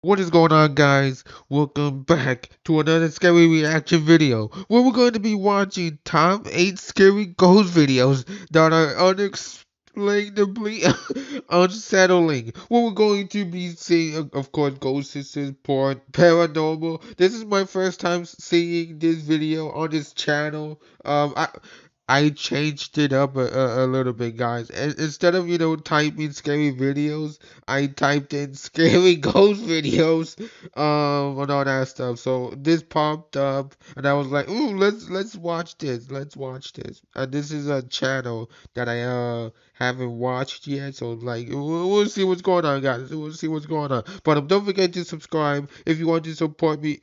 What is going on, guys? Welcome back to another scary reaction video where we're going to be watching top 8 scary ghost videos that are unexplainably unsettling. Where we're going to be seeing, of course, ghost sisters, porn, paranormal. This is my first time seeing this video on this channel. I changed it up a little bit, guys. And instead of, typing scary videos, I typed in scary ghost videos, and all that stuff. So this popped up, and I was like, "Ooh, let's watch this. Let's watch this." And this is a channel that I haven't watched yet, so like we'll see what's going on, guys. We'll see what's going on. But don't forget to subscribe if you want to support me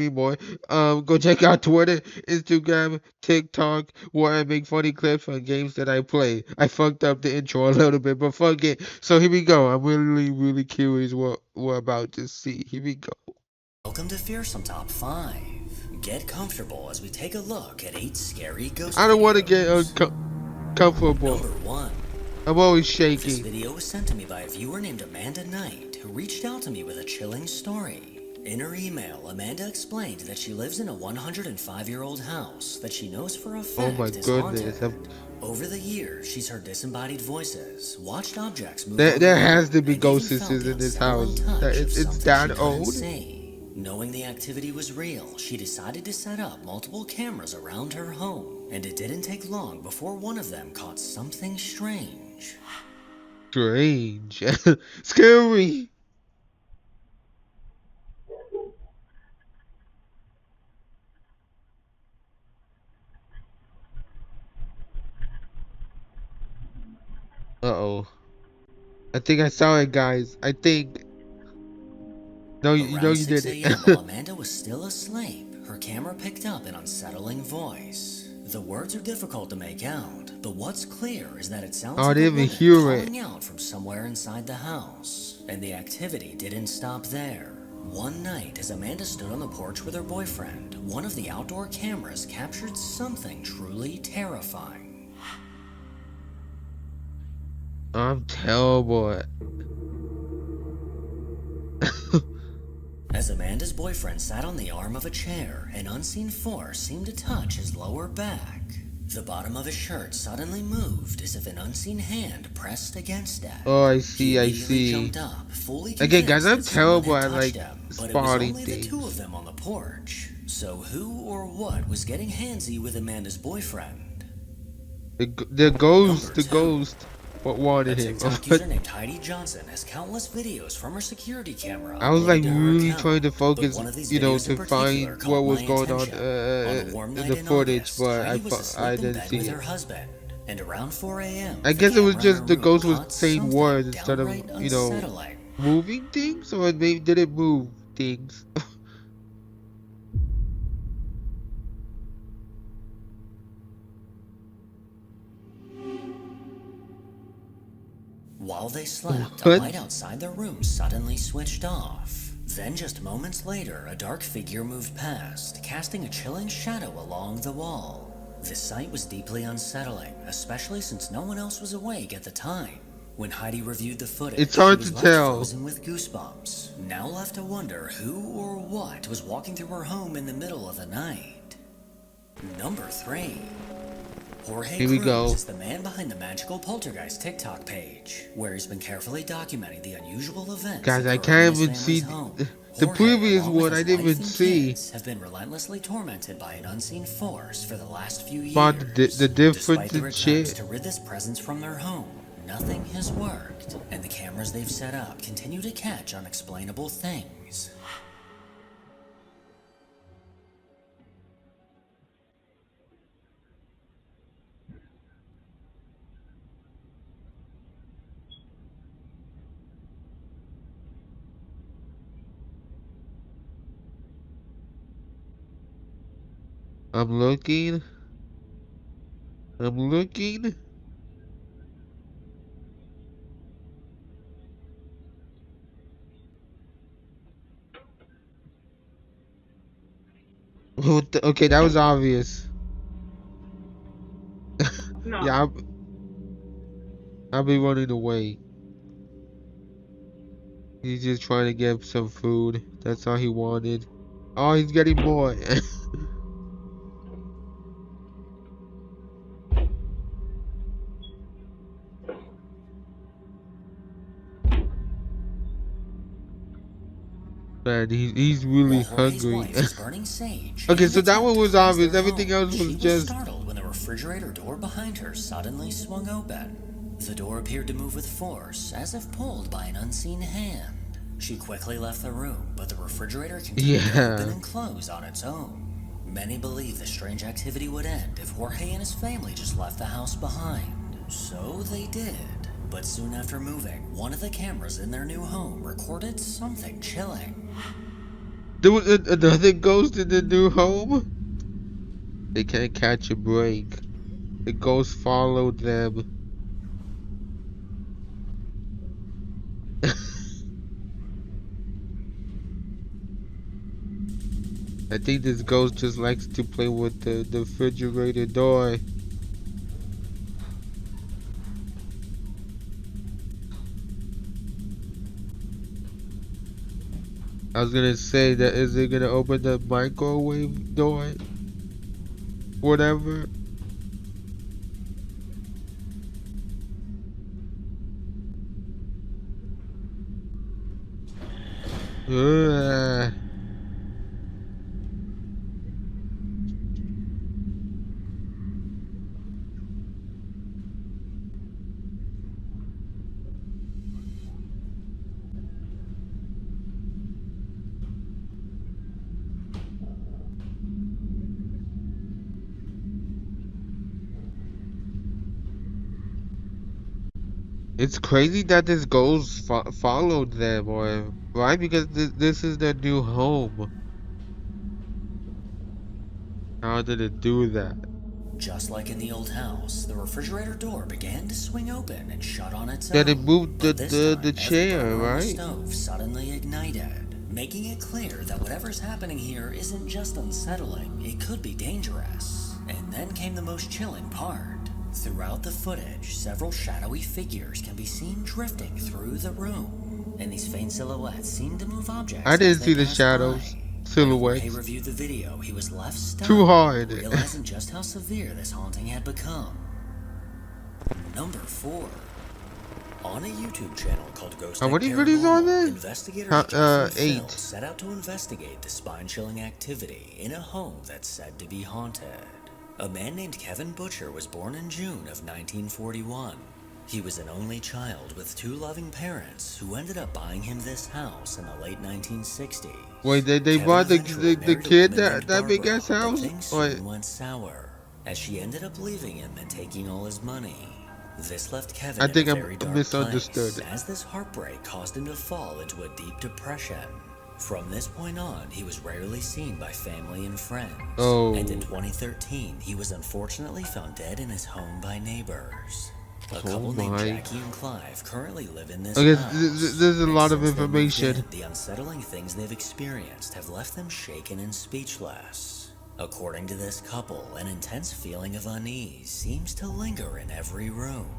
more. Go check out Twitter, Instagram, TikTok, where I make funny clips on games that I play. I fucked up the intro a little bit, but fuck it. So here we go. I'm really curious what we're about to see. Here we go. Welcome to Fearsome Top 5. Get comfortable as we take a look at 8 scary ghost I don't want to get videos. comfortable. Number 1. I'm always This shaking. video was sent to me by a viewer named Amanda Knight, who reached out to me with a chilling story. In her email, Amanda explained that she lives in a 105-year-old house that she knows for a Oh my fact is goodness. haunted. Over the years, she's heard disembodied voices, watched objects move There has to around, be and even ghost felt sisters the in this unsettling house. touch of It's something she that couldn't old. see. Knowing the activity was real, she decided to set up multiple cameras around her home, and it didn't take long before one of them caught something strange. Strange. Scary. Uh-oh. I think I saw it, guys. I think. No, you know Around you 6 did a.m., it. while Amanda was still asleep, her camera picked up an unsettling voice. The words are difficult to make out, but what's clear is that it sounds Oh, I like a didn't even woman hear it. calling out from somewhere inside the house. And the activity didn't stop there. One night, as Amanda stood on the porch with her boyfriend, one of the outdoor cameras captured something truly terrifying. I'm terrible. As Amanda's boyfriend sat on the arm of a chair, an unseen force seemed to touch his lower back. The bottom of his shirt suddenly moved as if an unseen hand pressed against it. Oh, I He see, I immediately see. jumped up, fully Again, guys, convinced I'm that someone terrible had at touched like him. But it was spotting only the two of things. them on the porch. So who or what was getting handsy with Amanda's boyfriend? The Number ghost, 2. what A wanted him. TikTok user named Heidi Johnson has countless videos from her security camera I was like uploaded to her really account. trying to But focus, one of these videos in to particular find what caught my was going on attention. On a warm in night the in footage, August, but Heidi was I asleep in didn't bed see with it. her husband, and around 4 a.m., I the guess it was camera in her just the room ghost was caught saying something words instead of, downright unsettling. moving things, or maybe did it move things? While they slept, a What? light outside their room suddenly switched off. Then, just moments later, a dark figure moved past, casting a chilling shadow along the wall. The sight was deeply unsettling, especially since no one else was awake at the time. When Heidi reviewed the footage, It's she hard was to left tell. frozen with goosebumps, now left to wonder who or what was walking through her home in the middle of the night. Number 3. Jorge Here we Cruz go. is the man behind the Magical Poltergeist TikTok page, where he's been carefully documenting the unusual events Guys, that I occur in can't his even family's see home. the Jorge, previous along with one. I his didn't wife even and see kids, have been relentlessly tormented by an unseen force for the last few about years. the Despite difference their in attempts shit. to rid this presence from their home, nothing has worked, and the cameras they've set up continue to catch unexplainable things. I'm looking. I'm looking. Okay, that was obvious. No. Yeah, I'll be running away. He's just trying to get some food. That's all he wanted. Oh, he's getting more. Man, he's While really Jorge's hungry. wife was burning sage Okay, in an so that one attempt to was cleanse obvious. their Everything home, else was she was just... startled when the refrigerator door behind her suddenly swung open. The door appeared to move with force, as if pulled by an unseen hand. She quickly left the room, but the refrigerator continued to open Yeah. and close on its own. Many believed the strange activity would end if Jorge and his family just left the house behind. So they did. But soon after moving, one of the cameras in their new home recorded something chilling. There was another ghost in the new home? They can't catch a break. The ghost followed them. I think this ghost just likes to play with the refrigerator door. I was gonna say that, is it gonna open the microwave door? Whatever. Ugh. It's crazy that this ghost followed them, or right? Because this is their new home. How did it do that? Just like in the old house, the refrigerator door began to swing open and shut on its That it own. moved But this the time, every chair, burner on the right? stove suddenly ignited, making it clear that whatever's happening here isn't just unsettling, it could be dangerous. And then came the most chilling part. Throughout the footage, several shadowy figures can be seen drifting through the room, and these faint silhouettes seem to move I objects as didn't they see the pass by. shadows, When Jorge silhouettes. reviewed the video, he was left Too stunned, hard. realizing just how severe this haunting had become. Number 4. On a YouTube channel called Ghost How Night many videos are Paranormal, there? investigators Jeff and Phil 8. set out to investigate the spine-chilling activity in a home that's said to be haunted. A man named Kevin Butcher was born in June of 1941. He was an only child with 2 loving parents who ended up buying him this house in the late 1960s. Wait, they Kevin bought eventually the married a kid woman named that big Barbara, ass but house? things Wait, soon went sour, as she ended up leaving him and taking all his money. This left I Kevin in a think very I dark place, misunderstood. as this heartbreak caused him to fall into a deep depression. From this point on, he was rarely seen by family and friends, and in Oh, 2013, he was unfortunately found dead in his home by neighbors. A oh couple named my. Jackie and Clive currently live in this I guess house, there's a and lot of since they moved information. in, the unsettling things they've experienced have left them shaken and speechless. According to this couple, an intense feeling of unease seems to linger in every room.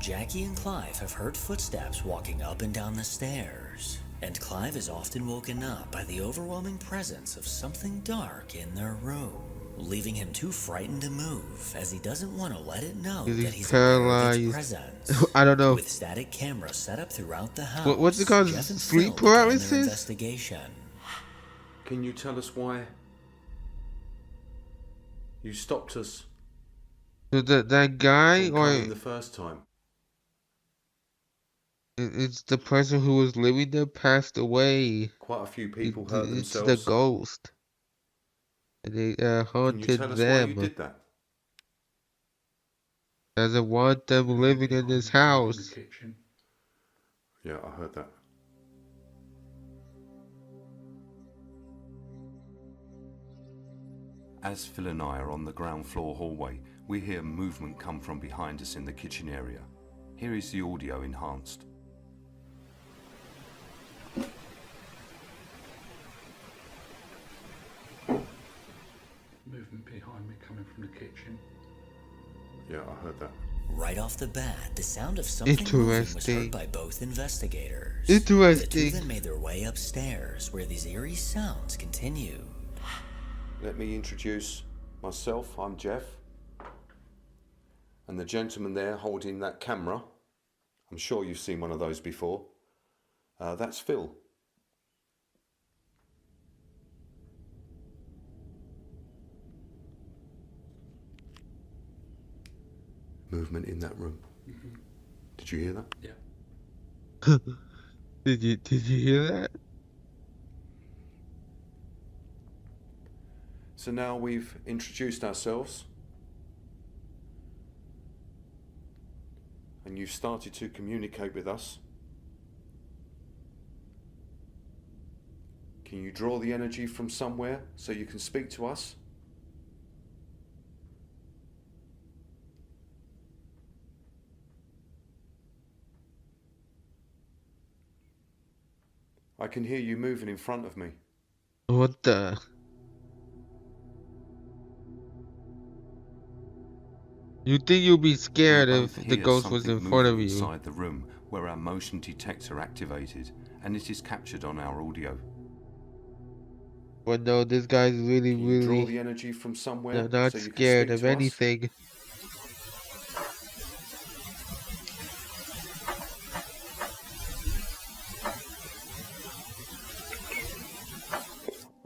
Jackie and Clive have heard footsteps walking up and down the stairs, and Clive is often woken up by the overwhelming presence of something dark in their room, leaving him too frightened to move, as he doesn't want to let it know that He's he's aware of its paralyzed. presence. I don't know. With static cameras set up throughout the What's it house, called? Jeff and Sleep Phil began their paralysis? investigation. Can you tell us why you stopped us That guy, from or coming the first time? it's the person who was living there passed away. Quite a few people hurt It's the themselves. ghost. And they Can you tell haunted us why you them. did that? Doesn't want them living in this house. Yeah, I heard that. As Phil and I are on the ground floor hallway, we hear movement come from behind us in the kitchen area. Here is the audio enhanced. Movement behind me coming from the kitchen. Yeah, I heard that. Right off the bat, the sound of something moving was heard Interesting. by both investigators. The two Interesting. then made their way upstairs, where these eerie sounds continued. Let me introduce myself. I'm Jeff. And the gentleman there holding that camera, I'm sure you've seen one of those before. That's Phil. Movement in that room. Mm-hmm. Did you hear that? Yeah. Did you hear that? So now we've introduced ourselves. And you've started to communicate with us. Can you draw the energy from somewhere so you can speak to us? I can hear you moving in front of me. What the? You think you'd be We scared both if the hear ghost was something in front moving of you? inside the room where our motion detector activated, and it is captured on our audio. But no, this guy's really, Can you draw the really energy from somewhere not so you can scared speak of to us? anything.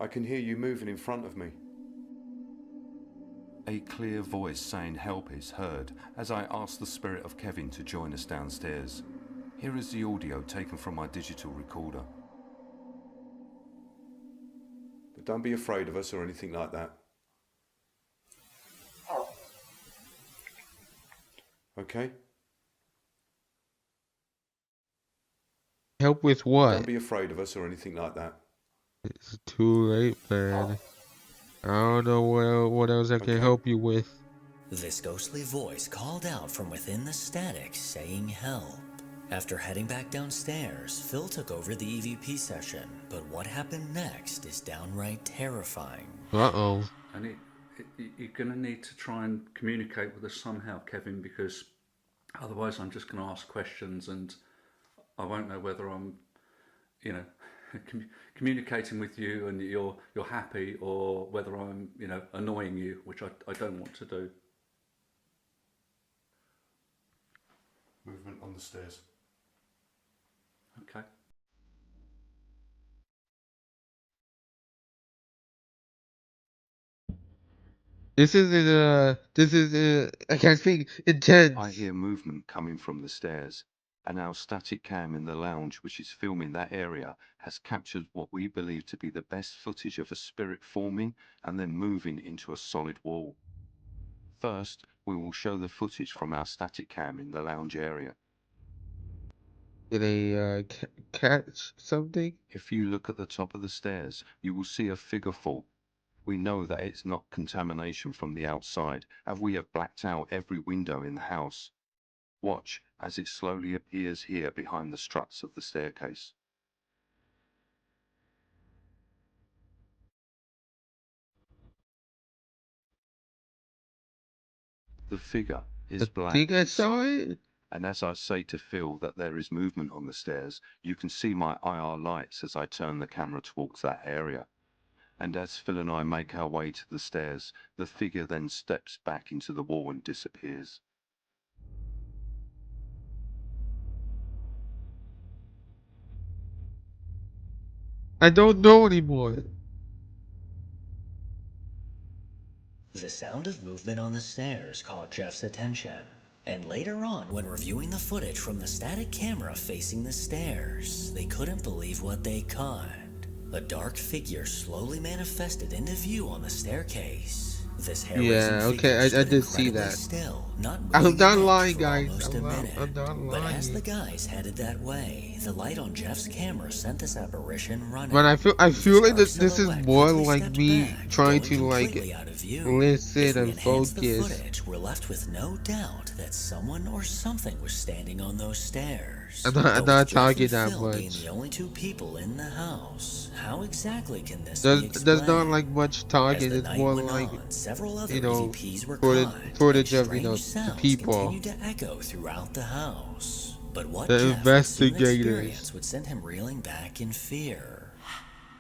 I can hear you moving in front of me. A clear voice saying help is heard as I ask the spirit of Kevin to join us downstairs. Here is the audio taken from my digital recorder. But don't be afraid of us or anything like that. Okay? Help with what? Don't be afraid of us or anything like that. It's too late, man. I don't know what else I can Okay. help you with. This ghostly voice called out from within the static, saying help. After heading back downstairs, Phil took over the EVP session, but what happened next is downright terrifying. Uh-oh. And you're going to need to try and communicate with us somehow, Kevin, because otherwise I'm just going to ask questions and I won't know whether I'm, communicating with you and you're happy, or whether I'm, annoying you, which I don't want to do. Movement on the stairs. Okay. This is I can't speak, intense. I hear movement coming from the stairs, and our static cam in the lounge, which is filming that area, has captured what we believe to be the best footage of a spirit forming and then moving into a solid wall. First, we will show the footage from our static cam in the lounge area. Did they catch something? If you look at the top of the stairs, you will see a figure fall. We know that it's not contamination from the outside, as we have blacked out every window in the house. Watch as it slowly appears here behind the struts of the staircase. The figure is I black think I and saw soft, it. and as I say to Phil that there is movement on the stairs, you can see my IR lights as I turn the camera towards that area. And as Phil and I make our way to the stairs, the figure then steps back into the wall and disappears. I don't know anymore. The sound of movement on the stairs caught Jeff's attention, and later on, when reviewing the footage from the static camera facing the stairs, they couldn't believe what they caught. A dark figure slowly manifested into view on the staircase. This hair-raising Yeah, figure okay, I stood did see incredibly that. still, not I'm moving not an inch lying, for guys. almost a minute. I'm not But as the lying. guys headed that way, the light on Jeff's camera sent this apparition running. But I feel like dark this is silhouette more quickly like stepped me back, trying going to like completely out of view. listen If we and enhance the focus. footage, we're left with no doubt that someone or something was standing on those stairs. years. I'm But with not Jeff talking and that Phil being much. the only two people in the house, how exactly can this be There's not explained? like much As talking. the It's night more went like, on, several you other know, EVPs were caught, and footage of, strange the sounds people, continued to echo throughout the house. But what the Jeff would soon investigators. experience would send him reeling back in fear.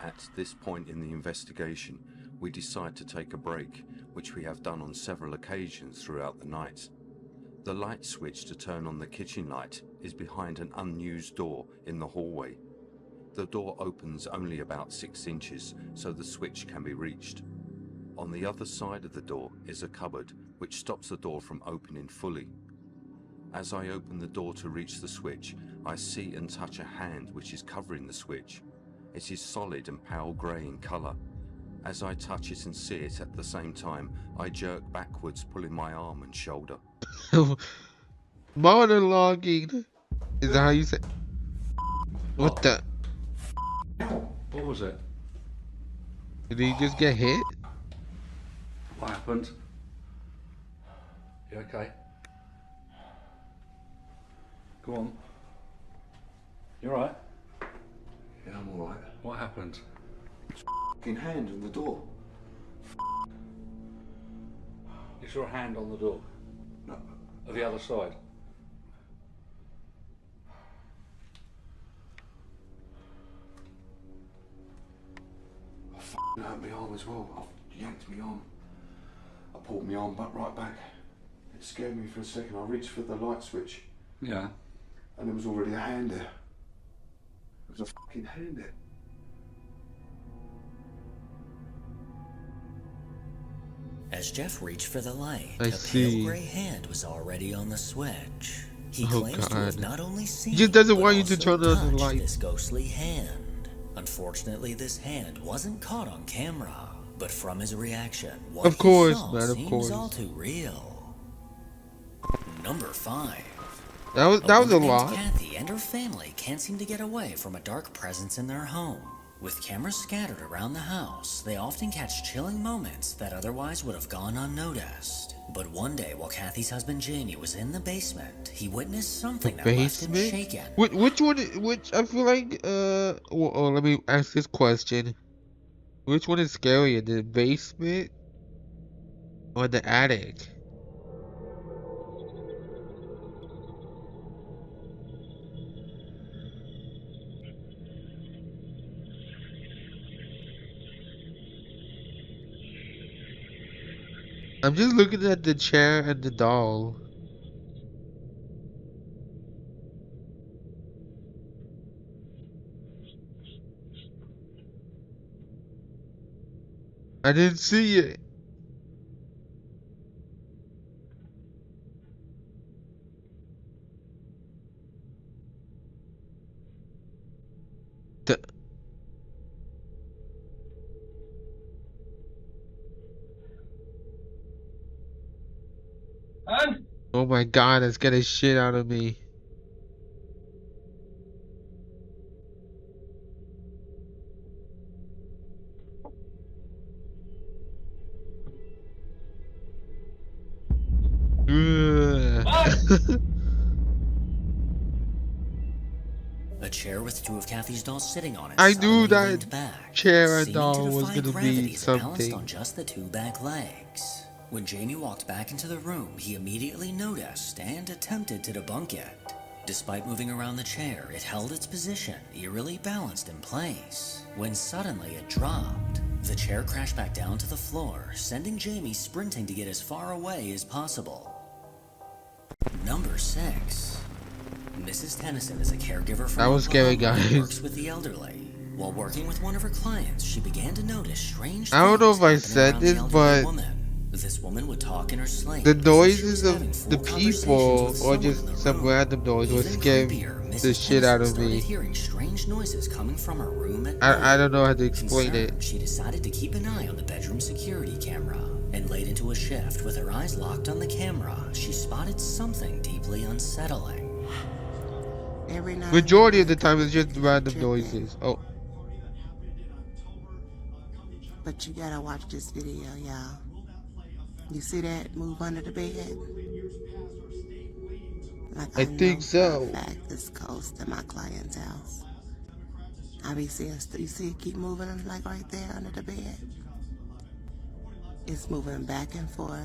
At this point in the investigation, we decide to take a break, which we have done on several occasions throughout the night. The light switch to turn on the kitchen light is behind an unused door in the hallway. The door opens only about 6 inches, so the switch can be reached. On the other side of the door is a cupboard, which stops the door from opening fully. As I open the door to reach the switch, I see and touch a hand which is covering the switch. It is solid and pale grey in colour. As I touch it and see it at the same time, I jerk backwards, pulling my arm and shoulder. Monologuing. Is that how you say? What What? the? What was it? Did he just get hit? What happened? You okay? Go on. You alright? Yeah, I'm alright. What happened? Fucking hand on the door. You saw a hand on the door? No, Of the other side? I fucking hurt my arm as well. I yanked my arm. I pulled my arm right back. It scared me for a second. I reached for the light switch Yeah. and there was already a hand there. There was a fucking hand there. As Jeff reached for the light, I a see. pale gray hand was already on the switch. He Oh, claims to have God. not only seen, He just doesn't but want you to also turn on the touched light. this ghostly hand. Unfortunately, this hand wasn't caught on camera, but from his reaction, what Of course, he saw man, of seems course. all too real. Number 5. That was a woman named lot. Kathy and her family can't seem to get away from a dark presence in their home. With cameras scattered around the house, they often catch chilling moments that otherwise would have gone unnoticed. But one day, while Kathy's husband Jamie was in the basement, he witnessed something that left him Basement? shaken. Which one? Which I feel like let me ask this question. Which one is scarier, the basement or the attic? I'm just looking at the chair and the doll. I didn't see it. The- oh my God, that's getting shit out of me. Ugh. A chair with 2 of Kathy's dolls sitting on it I knew suddenly that leaned back, chair and seeming to doll was defy gonna gravity be as it balanced on something. just the 2 back legs. When Jamie walked back into the room, he immediately noticed and attempted to debunk it. Despite moving around the chair, it held its position, eerily balanced in place. When suddenly it dropped, the chair crashed back down to the floor, sending Jamie sprinting to get as far away as possible. Number 6. Mrs. Tennyson is a caregiver from That was scary, Oklahoma who guys. works with the elderly. While working with one of her clients, she began to notice strange I don't know things if I happening said around this, the elderly but woman. This woman would talk in her sleep. the as if she noises was of having the full conversations people with or someone in just the some room. random noise was Even scaring creepier, the Mrs. shit out Tennyson of started me. hearing strange noises coming from her room at I night. don't know how to explain it. Concerned, she decided to keep an eye on the bedroom security camera. And late into a shift, with her eyes locked on the camera, she spotted something deeply unsettling. Every now and Majority then of the time it's just I get random tripping. noises. Oh, But you gotta watch this video, y'all. You see that move under the bed? Like I I think know for a so. fact this ghost in my client's house. I be seeing, you see it keep moving like right there under the bed? It's moving back and forth.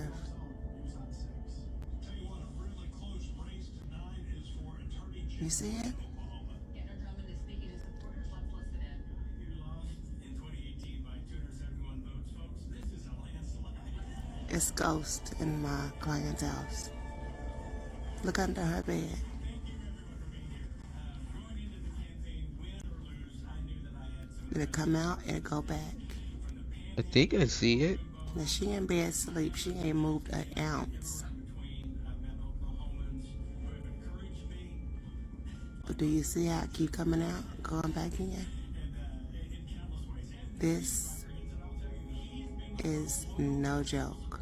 You see it? It's ghost in my client's house. Look under her bed. It'll come out and go back. I think I see it. Now she in bed sleep. She ain't moved an ounce. But do you see how it keep coming out, going back in? This is no joke.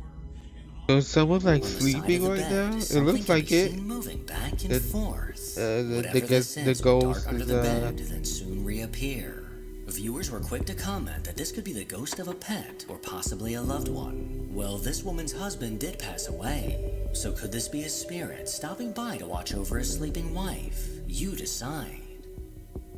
So someone's like On the side of sleeping the right bed now. is It something looks to be like it. seen moving back and And forth. the Whatever guess this the is would dart ghost under is the bed, then soon reappear. Viewers were quick to comment that this could be the ghost of a pet or possibly a loved one. Well, this woman's husband did pass away, so could this be a spirit stopping by to watch over his sleeping wife? You decide.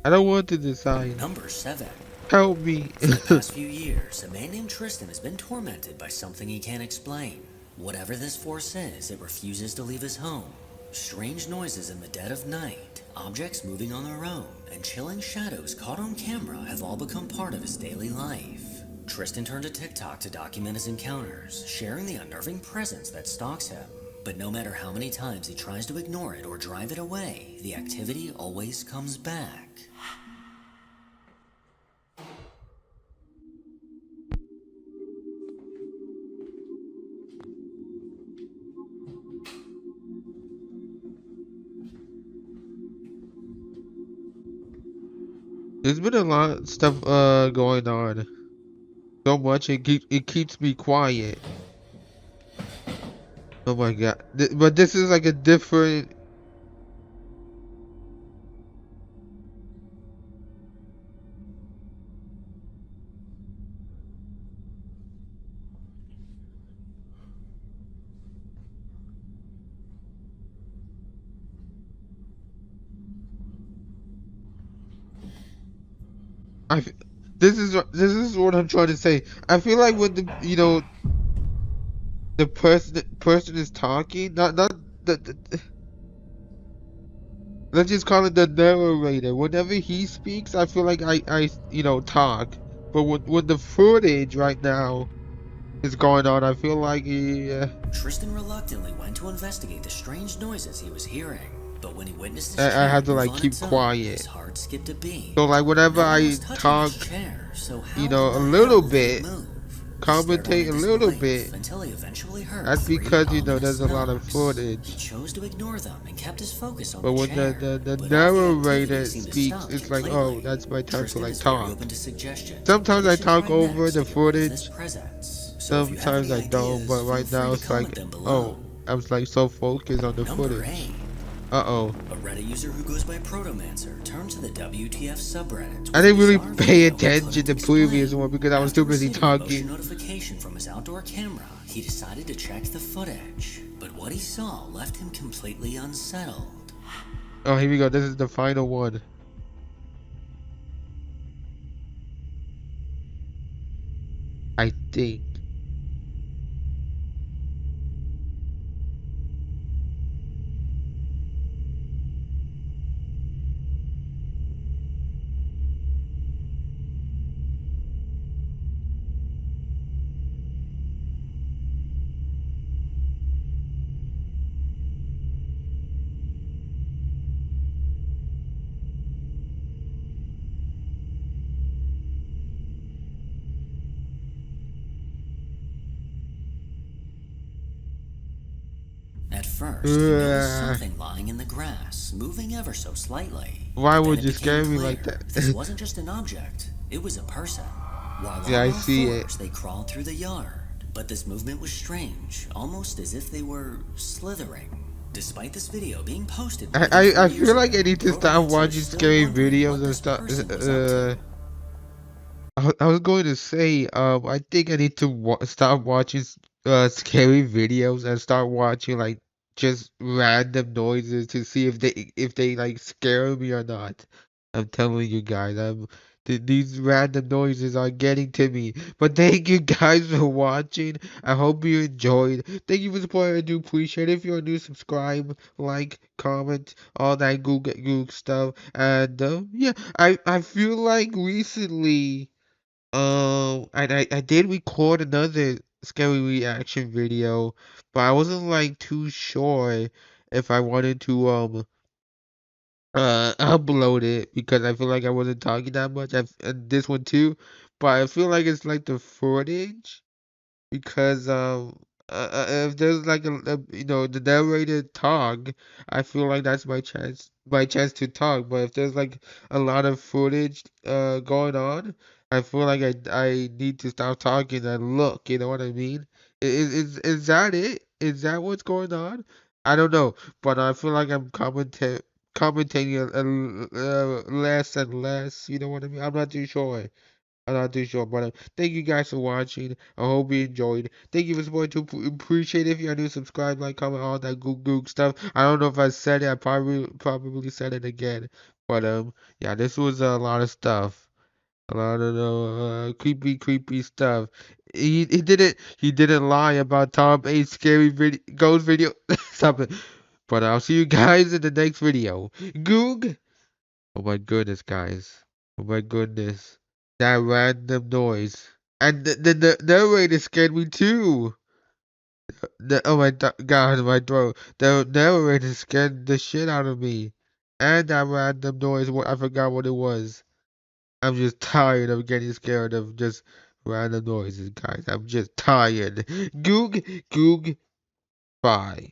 I don't want to decide. Number 7. Help me. For the past few years, a man named Tristan has been tormented by something he can't explain. Whatever this force is, it refuses to leave his home. Strange noises in the dead of night, objects moving on their own, and chilling shadows caught on camera have all become part of his daily life. Tristan turned to TikTok to document his encounters, sharing the unnerving presence that stalks him. But no matter how many times he tries to ignore it or drive it away, the activity always comes back. There's been a lot of stuff going on. So much it keeps me quiet. Oh my god. But this is like a different. I f- this is what I'm trying to say. I feel like when the person is talking, not the let's just call it the narrator. Whenever he speaks, I feel like I talk. But when the footage right now is going on, I feel like Tristan reluctantly went to investigate the strange noises he was hearing, but when he witnessed his I chair have to move like on keep its own, his quiet. heart skipped a beat. So like whenever No one I was touching his talk, chair, so how in a the little hell did it bit, move? He stared on commentate in a little disbelief bit, until he eventually heard that's 3 because ominous there's a lot of knocks. He footage. chose to ignore them and kept his focus on But the when chair, the but all the activity narrator seemed to speaks, stop it's like, oh, completely. that's my time to Tristan like is very talk. open to suggestions on what Sometimes he I should talk try over next to the get rid of this footage. presence. So if you have Sometimes any I don't. But ideas, feel right now free to it's comment like, them below. oh, I was like so focused on the Number footage. 8. Uh-oh. A Reddit user who goes by Protomancer turned to the WTF subreddit I with a didn't really bizarre pay video he attention to couldn't the previous explain. one because I was After too busy receiving a motion talking. notification from his outdoor camera, he decided to check the footage. But what he saw left him completely unsettled. Oh, here we go. This is the final one. I think. At first, he noticed something lying in the grass, moving ever so slightly. Why But then would it you became scare me clear like that? this wasn't just an object, it was a person. While Yeah, on I all see it. fours, they crawled through the yard. But this movement was strange, almost as if they were slithering. Despite this video being posted more than 4 I years feel like I ago, need to stop Protomancer is watching still scary wondering what videos and this stuff. person was up to. I was going to say, I think I need to stop watching scary videos and start watching like just random noises to see if they like scare me or not. I'm telling you guys, these random noises are getting to me. But thank you guys for watching. I hope you enjoyed. Thank you for supporting. I do appreciate it. If you're new, subscribe, like, comment, all that Google stuff. And yeah, I feel like recently. And I did record another scary reaction video, but I wasn't like too sure if I wanted to upload it because I feel like I wasn't talking that much. And this one too, but I feel like it's like the footage because if there's like a the narrated talk, I feel like that's my chance to talk. But if there's like a lot of footage going on, I feel like I need to stop talking and look. You know what I mean? Is that it? Is that what's going on? I don't know, but I feel like I'm commentating less and less. You know what I mean? I'm not too sure. I'm not too sure, but thank you guys for watching. I hope you enjoyed. Thank you for supporting. To appreciate it. If you're new, subscribe, like, comment, all that goog stuff. I don't know if I said it. I probably said it again. But yeah, this was a lot of stuff. A lot of creepy stuff. He didn't lie about Tom 8 scary ghost video. Stop it. But I'll see you guys in the next video. Goog. Oh my goodness, guys. Oh my goodness. That random noise. And the narrator scared me too. Oh my god, my throat. The narrator scared the shit out of me. And that random noise, I forgot what it was. I'm just tired of getting scared of just random noises, guys. I'm just tired. Goog, bye.